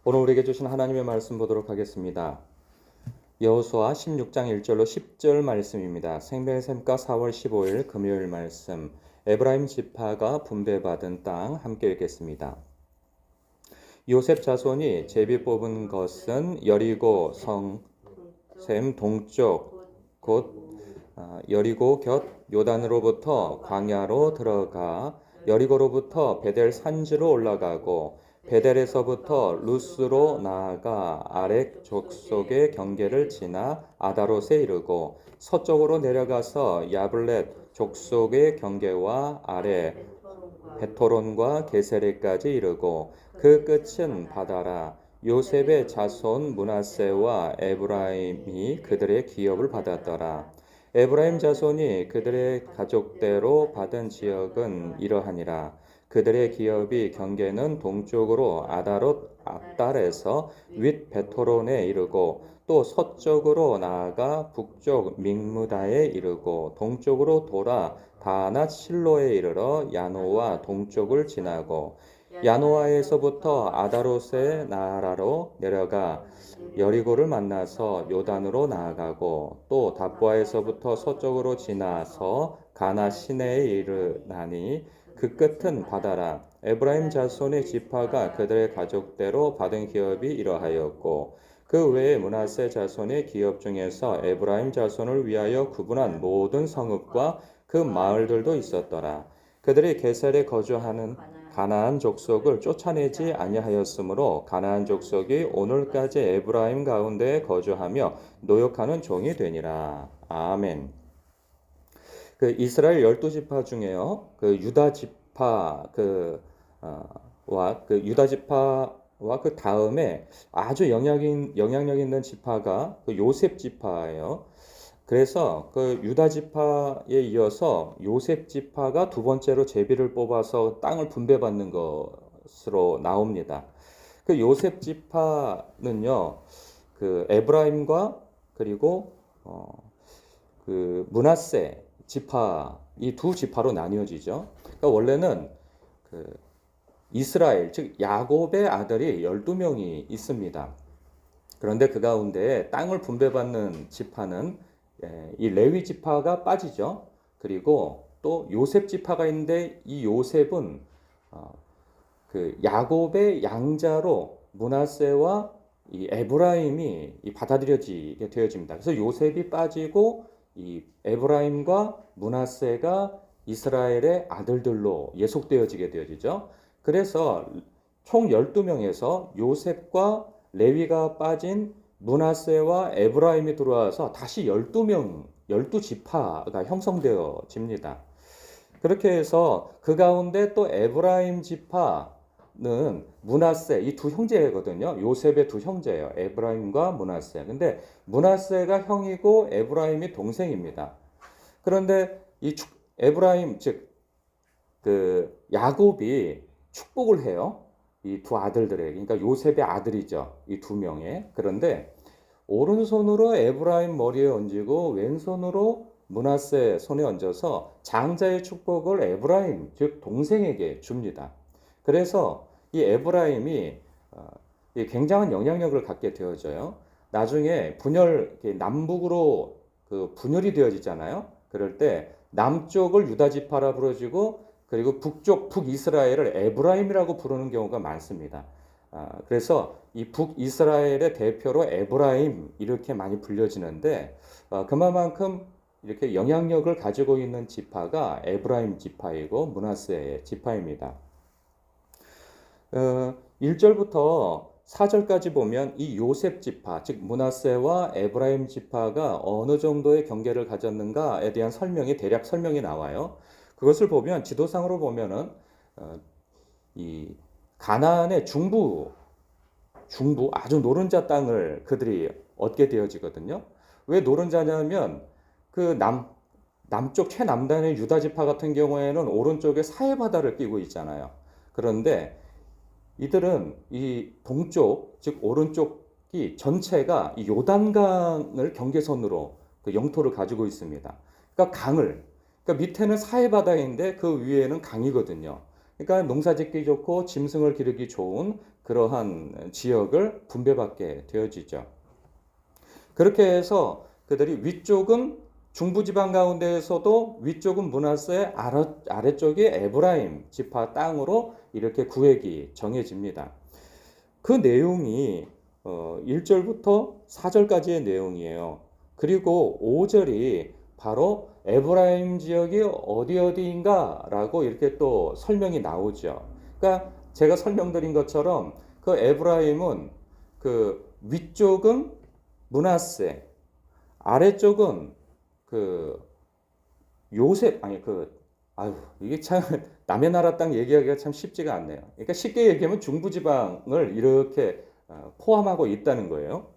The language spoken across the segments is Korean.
오늘 우리에게 주신 하나님의 말씀 보도록 하겠습니다. 여호수아 16장 1절로 10절 말씀입니다. 생명의 샘가 4월 15일 금요일 말씀. 에브라임 지파가 분배받은 땅 함께 읽겠습니다. 요셉 자손이 제비 뽑은 것은 여리고 성샘 동쪽 곧 여리고 곁 요단으로부터 광야로 들어가 여리고로부터 베델 산지로 올라가고 베델에서부터 루스로 나아가 아렉 족속의 경계를 지나 아다롯에 이르고 서쪽으로 내려가서 야블렛 족속의 경계와 아래 베토론과 게세레까지 이르고 그 끝은 바다라. 요셉의 자손 므낫세와 에브라임이 그들의 기업을 받았더라. 에브라임 자손이 그들의 가족대로 받은 지역은 이러하니라. 그들의 기업이 경계는 동쪽으로 아다롯 앞달에서 윗 베토론에 이르고 또 서쪽으로 나아가 북쪽 믹무다에 이르고 동쪽으로 돌아 다낫 실로에 이르러 야노와 동쪽을 지나고 야노아에서부터 아다롯의 나라로 내려가 여리고를 만나서 요단으로 나아가고 또 답보아에서부터 서쪽으로 지나서 가나 시내에 이르나니 그 끝은 바다라. 에브라임 자손의 지파가 그들의 가족대로 받은 기업이 이러하였고 그 외에 므낫세 자손의 기업 중에서 에브라임 자손을 위하여 구분한 모든 성읍과 그 마을들도 있었더라. 그들이 게살에 거주하는 가나안 족속을 쫓아내지 아니하였으므로 가나안 족속이 오늘까지 에브라임 가운데 거주하며 노역하는 종이 되니라. 아멘. 그 이스라엘 12지파 중에요. 그 유다 지파 유다 지파와 그 다음에 아주 영향력 있는 지파가 그 요셉 지파예요. 그래서 그 유다 지파에 이어서 요셉 지파가 두 번째로 제비를 뽑아서 땅을 분배받는 것으로 나옵니다. 그 요셉 지파는요, 그 에브라임과 그리고 그 므낫세 지파 이 두 지파로 나뉘어지죠. 그러니까 원래는 그 이스라엘 즉 야곱의 아들이 12명이 있습니다. 그런데 그 가운데 땅을 분배받는 지파는 이 레위 지파가 빠지죠. 그리고 또 요셉 지파가 있는데 이 요셉은 그 야곱의 양자로 므낫세와 이 에브라임이 받아들여지게 되어집니다. 그래서 요셉이 빠지고 이 에브라임과 므낫세가 이스라엘의 아들들로 예속되어지게 되어지죠. 그래서 총 12명에서 요셉과 레위가 빠진 므낫세와 에브라임이 들어와서 다시 12명, 12지파가 형성되어집니다. 그렇게 해서 그 가운데 또 에브라임 지파는 므낫세, 이 두 형제거든요. 요셉의 두 형제예요. 에브라임과 므낫세. 근데 므낫세가 형이고 에브라임이 동생입니다. 그런데 이 에브라임, 즉, 그 야곱이 축복을 해요. 이 두 아들들에게. 그러니까 요셉의 아들이죠. 이 두 명의. 그런데 오른손으로 에브라임 머리에 얹고 왼손으로 므낫세 손에 얹어서 장자의 축복을 에브라임, 즉 동생에게 줍니다. 그래서 이 에브라임이 굉장한 영향력을 갖게 되어져요. 나중에 남북으로 그 분열이 되어지잖아요. 그럴 때 남쪽을 유다 지파라 부르지고 그리고 북이스라엘을 에브라임이라고 부르는 경우가 많습니다. 그래서 이 북이스라엘의 대표로 에브라임 이렇게 많이 불려지는데 그만큼 이렇게 영향력을 가지고 있는 지파가 에브라임 지파이고 므낫세 지파입니다. 1절부터 4절까지 보면 이 요셉 지파, 즉 므낫세와 에브라임 지파가 어느 정도의 경계를 가졌는가에 대한 대략 설명이 나와요. 그것을 보면 지도상으로 보면은 이 가나안의 중부 아주 노른자 땅을 그들이 얻게 되어지거든요. 왜 노른자냐면 그 남쪽 최남단의 유다 지파 같은 경우에는 오른쪽에 사해 바다를 끼고 있잖아요. 그런데 이들은 이 동쪽 즉 오른쪽이 전체가 이 요단강을 경계선으로 그 영토를 가지고 있습니다. 그러니까 밑에는 사해 바다인데 그 위에는 강이거든요. 그러니까 농사짓기 좋고 짐승을 기르기 좋은 그러한 지역을 분배받게 되어지죠. 그렇게 해서 그들이 위쪽은 중부지방 가운데에서도 위쪽은 므낫세, 아래쪽이 에브라임 지파 땅으로 이렇게 구획이 정해집니다. 그 내용이 1절부터 4절까지의 내용이에요. 그리고 5절이 바로 에브라임 지역이 어디 어디인가 라고 이렇게 또 설명이 나오죠. 그러니까 제가 설명드린 것처럼 그 에브라임은 그 위쪽은 므낫세, 아래쪽은 그 요셉, 아니 이게 참 남의 나라 땅 얘기하기가 참 쉽지가 않네요. 그러니까 쉽게 얘기하면 중부지방을 이렇게 포함하고 있다는 거예요.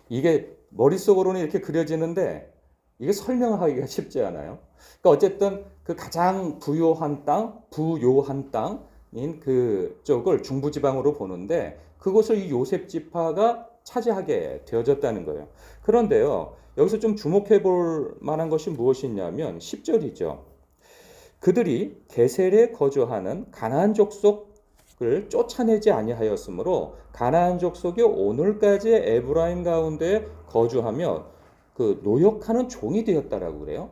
이게 머릿속으로는 이렇게 그려지는데 이게 설명하기가 쉽지 않아요. 그러니까 어쨌든 그 가장 부유한 땅인 그쪽을 중부지방으로 보는데 그곳을 이 요셉 지파가 차지하게 되어졌다는 거예요. 그런데요, 여기서 좀 주목해 볼 만한 것이 무엇이냐면 10절이죠. 그들이 게셀에 거주하는 가나안 족속을 쫓아내지 아니하였으므로 가나안 족속이 오늘까지 에브라임 가운데 거주하며 그 노역하는 종이 되었다라고 그래요.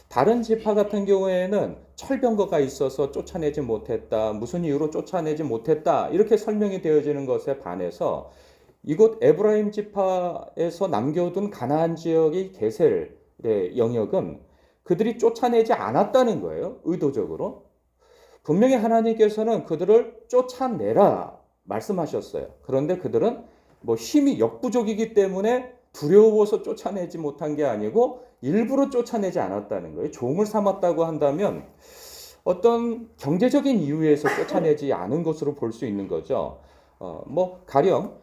다른 지파 같은 경우에는 철병거가 있어서 쫓아내지 못했다, 무슨 이유로 쫓아내지 못했다 이렇게 설명이 되어지는 것에 반해서 이곳 에브라임 지파에서 남겨둔 가나안 지역의 게셀의 영역은 그들이 쫓아내지 않았다는 거예요. 의도적으로. 분명히 하나님께서는 그들을 쫓아내라 말씀하셨어요. 그런데 그들은 뭐 힘이 역부족이기 때문에 두려워서 쫓아내지 못한 게 아니고 일부러 쫓아내지 않았다는 거예요. 종을 삼았다고 한다면 어떤 경제적인 이유에서 쫓아내지 않은 것으로 볼 수 있는 거죠. 가령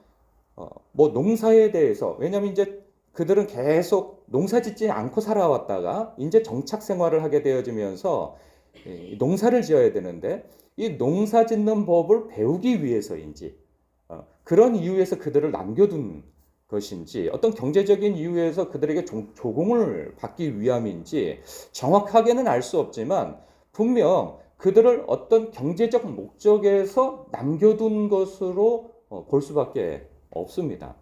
농사에 대해서, 왜냐하면 이제 그들은 계속 농사 짓지 않고 살아왔다가 이제 정착 생활을 하게 되어지면서 농사를 지어야 되는데 이 농사 짓는 법을 배우기 위해서인지 그런 이유에서 그들을 남겨둔 것인지 어떤 경제적인 이유에서 그들에게 조공을 받기 위함인지 정확하게는 알 수 없지만 분명 그들을 어떤 경제적 목적에서 남겨둔 것으로 볼 수밖에 없습니다.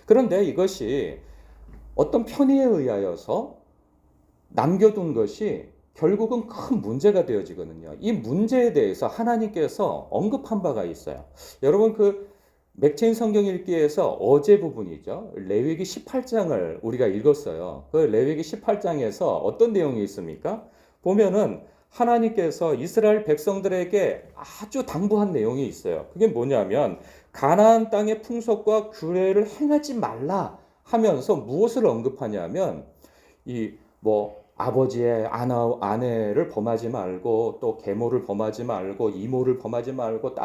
그런데 이것이 어떤 편의에 의하여서 남겨둔 것이 결국은 큰 문제가 되어지거든요. 이 문제에 대해서 하나님께서 언급한 바가 있어요. 여러분 맥체인 성경 읽기에서 어제 부분이죠. 레위기 18장을 우리가 읽었어요. 그 레위기 18장에서 어떤 내용이 있습니까? 보면은 하나님께서 이스라엘 백성들에게 아주 당부한 내용이 있어요. 그게 뭐냐면 가나안 땅의 풍속과 규례를 행하지 말라 하면서 무엇을 언급하냐면 아버지의 아내를 범하지 말고 또 계모를 범하지 말고 이모를 범하지 말고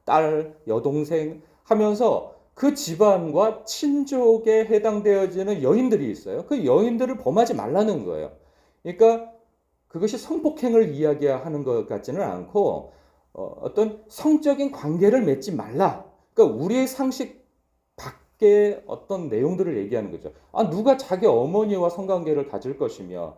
딸, 여동생 하면서 그 집안과 친족에 해당되어지는 여인들이 있어요. 그 여인들을 범하지 말라는 거예요. 그러니까 그것이 성폭행을 이야기하는 것 같지는 않고 어떤 성적인 관계를 맺지 말라. 그러니까 우리의 상식 밖의 어떤 내용들을 얘기하는 거죠. 누가 자기 어머니와 성관계를 가질 것이며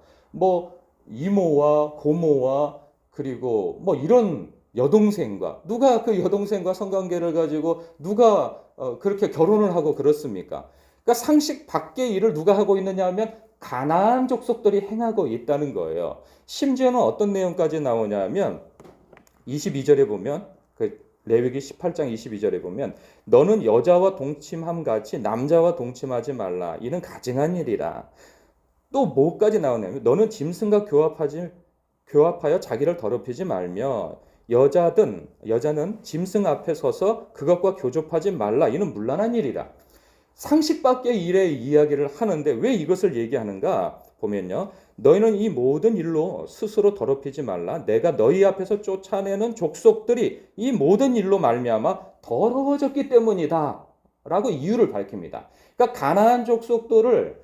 이모와 고모와 그리고 이런 여동생과 누가 그 여동생과 성관계를 가지고 누가 그렇게 결혼을 하고 그렇습니까? 그러니까 상식 밖의 일을 누가 하고 있느냐 하면 가나안 족속들이 행하고 있다는 거예요. 심지어는 어떤 내용까지 나오냐면 22절에 보면 레위기 18장 22절에 보면 너는 여자와 동침함 같이 남자와 동침하지 말라. 이는 가증한 일이라. 또 뭐까지 나오냐면 너는 짐승과 교합하여 자기를 더럽히지 말며 여자는 짐승 앞에 서서 그것과 교접하지 말라. 이는 문란한 일이라. 상식 밖의 일의 이야기를 하는데 왜 이것을 얘기하는가 보면요. 너희는 이 모든 일로 스스로 더럽히지 말라. 내가 너희 앞에서 쫓아내는 족속들이 이 모든 일로 말미암아 더러워졌기 때문이다. 라고 이유를 밝힙니다. 그러니까 가나안 족속들을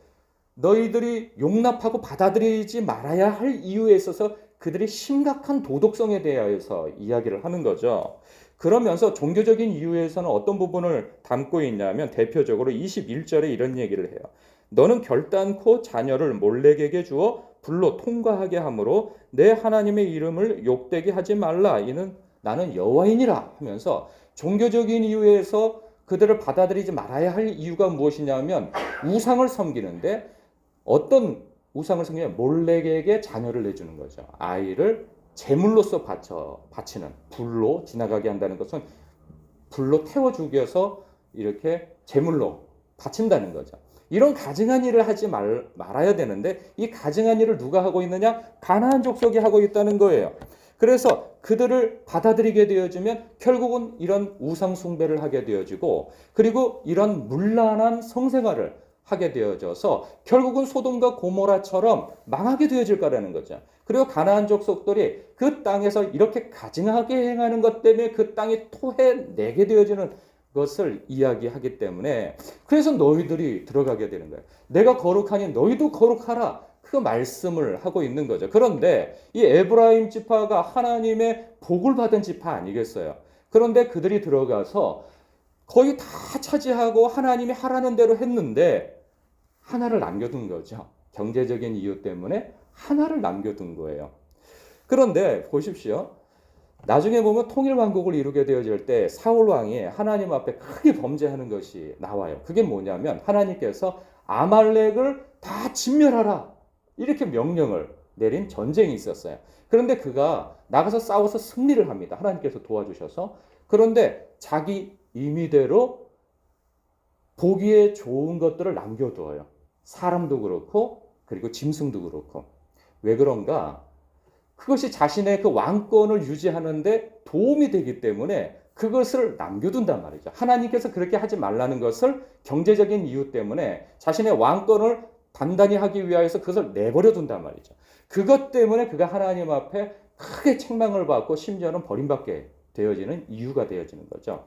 너희들이 용납하고 받아들이지 말아야 할 이유에 있어서 그들의 심각한 도덕성에 대해서 이야기를 하는 거죠. 그러면서 종교적인 이유에서는 어떤 부분을 담고 있냐면 대표적으로 21절에 이런 얘기를 해요. 너는 결단코 자녀를 몰렉에게 주어 불로 통과하게 하므로 내 하나님의 이름을 욕되게 하지 말라. 이는 나는 여호와이니라 하면서 종교적인 이유에서 그들을 받아들이지 말아야 할 이유가 무엇이냐면 우상을 섬기는데 어떤 우상을 섬기면 몰렉에게 자녀를 내주는 거죠. 아이를 제물로서 바치는 불로 지나가게 한다는 것은 불로 태워 죽여서 이렇게 제물로 바친다는 거죠. 이런 가증한 일을 하지 말아야 되는데 이 가증한 일을 누가 하고 있느냐? 가나안 족속이 하고 있다는 거예요. 그래서 그들을 받아들이게 되어지면 결국은 이런 우상 숭배를 하게 되어지고 그리고 이런 문란한 성생활을 하게 되어져서 결국은 소돔과 고모라처럼 망하게 되어질 거라는 거죠. 그리고 가나안 족속들이 그 땅에서 이렇게 가증하게 행하는 것 때문에 그 땅이 토해내게 되어지는 것을 이야기하기 때문에 그래서 너희들이 들어가게 되는 거예요. 내가 거룩하니 너희도 거룩하라. 그 말씀을 하고 있는 거죠. 그런데 이 에브라임 지파가 하나님의 복을 받은 지파 아니겠어요? 그런데 그들이 들어가서 거의 다 차지하고 하나님이 하라는 대로 했는데 하나를 남겨둔 거죠. 경제적인 이유 때문에 하나를 남겨둔 거예요. 그런데 보십시오. 나중에 보면 통일왕국을 이루게 되어질 때 사울 왕이 하나님 앞에 크게 범죄하는 것이 나와요. 그게 뭐냐면 하나님께서 아말렉을 다 진멸하라 이렇게 명령을 내린 전쟁이 있었어요. 그런데 그가 나가서 싸워서 승리를 합니다. 하나님께서 도와주셔서. 그런데 자기 임의대로 보기에 좋은 것들을 남겨두어요. 사람도 그렇고 그리고 짐승도 그렇고. 왜 그런가? 그것이 자신의 그 왕권을 유지하는데 도움이 되기 때문에 그것을 남겨둔단 말이죠. 하나님께서 그렇게 하지 말라는 것을 경제적인 이유 때문에 자신의 왕권을 단단히 하기 위하여서 그것을 내버려 둔단 말이죠. 그것 때문에 그가 하나님 앞에 크게 책망을 받고 심지어는 버림받게 되어지는 이유가 되어지는 거죠.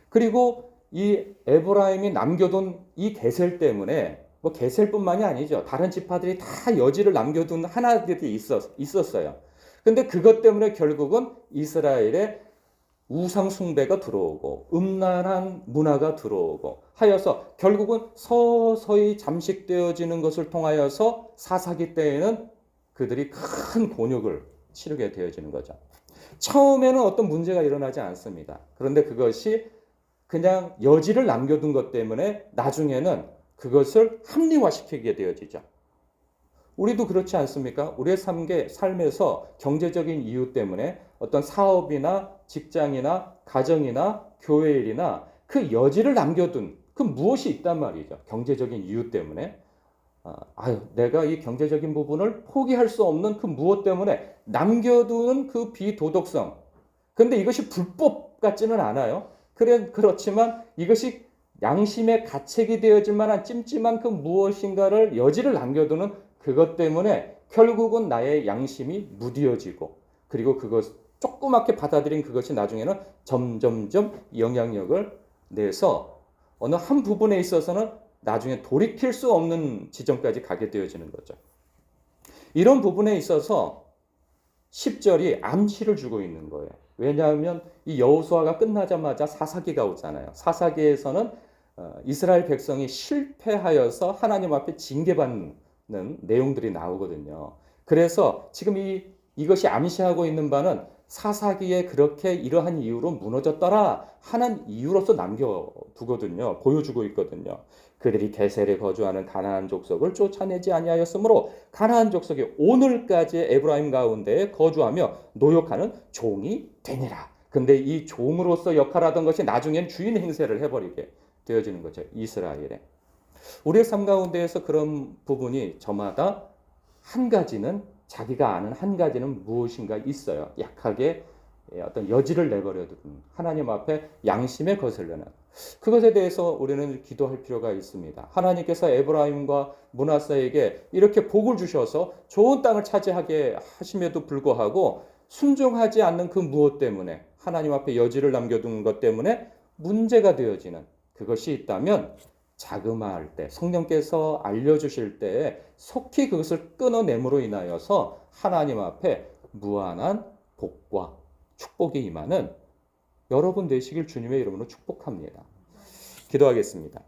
그리고 이 에브라임이 남겨둔 이 게셀 때문에 뭐 게셀뿐만이 아니죠. 다른 지파들이 다 여지를 남겨둔 하나들이 있었어요. 근데 그것 때문에 결국은 이스라엘의 우상 숭배가 들어오고 음란한 문화가 들어오고 하여서 결국은 서서히 잠식되어지는 것을 통하여서 사사기 때에는 그들이 큰 곤욕을 치르게 되어지는 거죠. 처음에는 어떤 문제가 일어나지 않습니다. 그런데 그것이 그냥 여지를 남겨둔 것 때문에 나중에는 그것을 합리화시키게 되어지죠. 우리도 그렇지 않습니까? 우리의 삶에서 경제적인 이유 때문에 어떤 사업이나 직장이나 가정이나 교회 일이나 그 여지를 남겨둔 그 무엇이 있단 말이죠. 경제적인 이유 때문에. 내가 이 경제적인 부분을 포기할 수 없는 그 무엇 때문에 남겨두는 그 비도덕성. 근데 이것이 불법 같지는 않아요. 그렇지만 이것이 양심의 가책이 되어질 만한 찜찜한 그 무엇인가를 여지를 남겨두는 그것 때문에 결국은 나의 양심이 무디어지고 그리고 그것 조그맣게 받아들인 그것이 나중에는 점점점 영향력을 내서 어느 한 부분에 있어서는 나중에 돌이킬 수 없는 지점까지 가게 되어지는 거죠. 이런 부분에 있어서 10절이 암시를 주고 있는 거예요. 왜냐하면 이 여호수아가 끝나자마자 사사기가 오잖아요. 사사기에서는 이스라엘 백성이 실패하여서 하나님 앞에 징계받는 내용들이 나오거든요. 그래서 지금 이것이 암시하고 있는 바는 사사기에 그렇게 이러한 이유로 무너졌더라 하는 이유로서 남겨두거든요. 보여주고 있거든요. 그들이 게셀에 거주하는 가나안 족속을 쫓아내지 아니하였으므로 가나안 족속이 오늘까지 에브라임 가운데에 거주하며 노역하는 종이 되니라. 근데 이 종으로서 역할하던 것이 나중엔 주인 행세를 해버리게 되어지는 거죠. 이스라엘에. 우리의 삶 가운데에서 그런 부분이 저마다 한 가지는 자기가 아는 한 가지는 무엇인가 있어요. 약하게 어떤 여지를 내버려둔 하나님 앞에 양심에 거슬려는 그것에 대해서 우리는 기도할 필요가 있습니다. 하나님께서 에브라임과 므낫세에게 이렇게 복을 주셔서 좋은 땅을 차지하게 하심에도 불구하고 순종하지 않는 그 무엇 때문에 하나님 앞에 여지를 남겨둔 것 때문에 문제가 되어지는 그것이 있다면 자그마할 때 성령께서 알려주실 때에 속히 그것을 끊어냄으로 인하여서 하나님 앞에 무한한 복과 축복이 임하는 여러분 되시길 주님의 이름으로 축복합니다. 기도하겠습니다.